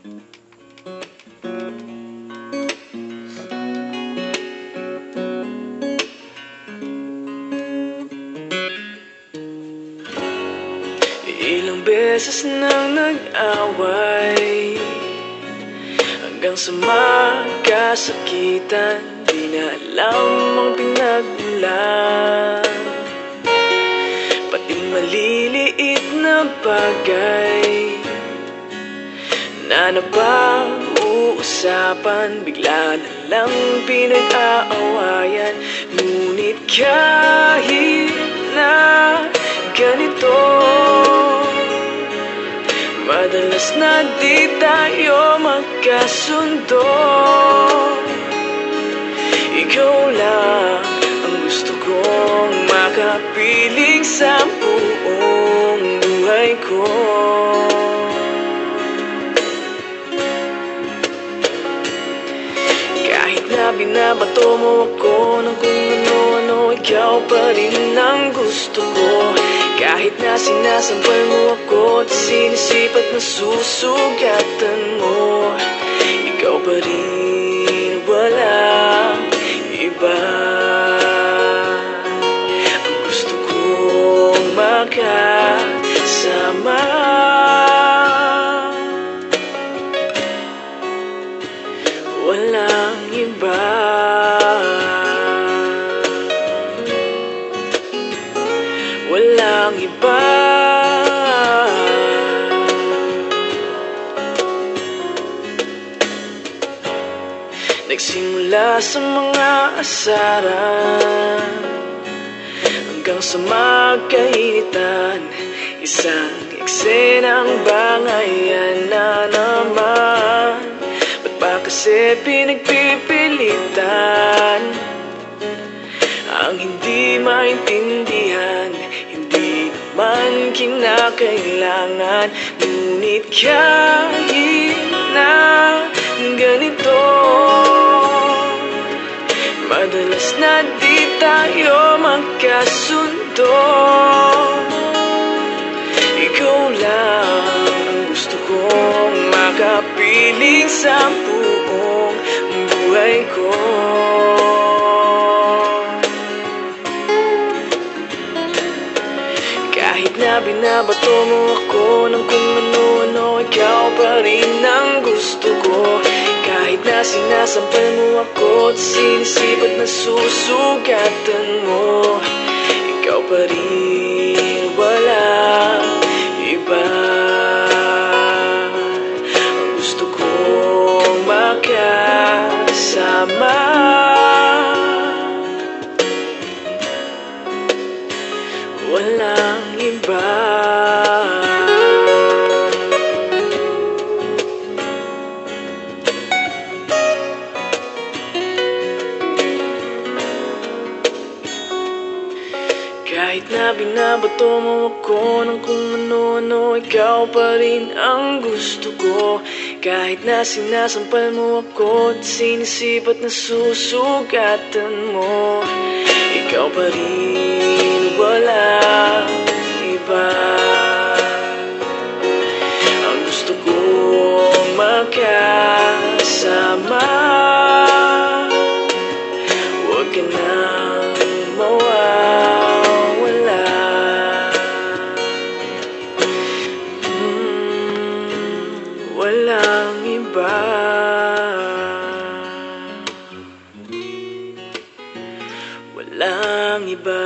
Ilang beses nang nag-away hanggang sa magkasakitan, di na alam ang pinagmulan. Pati maliliit na bagay na napag-uusapan, bigla na lang pinag-aawayan. Ngunit kahit na ganito, madalas na di tayo magkasundo. Ikaw lang ang gusto kong makapiling sa buong buhay ko. Kahit na binabato mo ako ng kung ano-ano, ikaw pa rin ang gusto ko. Kahit na sinasampal mo ako at sinisipat na susugatan mo, ikaw pa rin, walang iba. Ang gusto kong makasama, walang iba. Walang iba. Nagsimula sa mga asaran hanggang sa magkainitan, isang eksenang bangayan na naman. Ba't ba kasi pinagpipilitan ang hindi maintindihan? Hindi naman kinakailangan. Ngunit kahit na ganito, madalas na di tayo magkasundo. Ikaw lang ang gusto kong makapiling sa buong buhay ko. Kahit na binabato mo ako ng kung ano-ano, ikaw pa rin ang gusto ko. Kahit na sinasampal mo ako at sinisipat na susugatan mo, ikaw pa rin, walang iba. Ang gusto kong makasama, walang iba. Kahit na binabato mo ako ng kung ano-ano, ikaw pa rin ang gusto ko. Kahit na sinasampal mo ako at sinisipat na susugatan mo, ikaw pa rin, walang iba. Ang gusto kong makasama, huwag ka nang mawawala. Walang iba. Walang iba.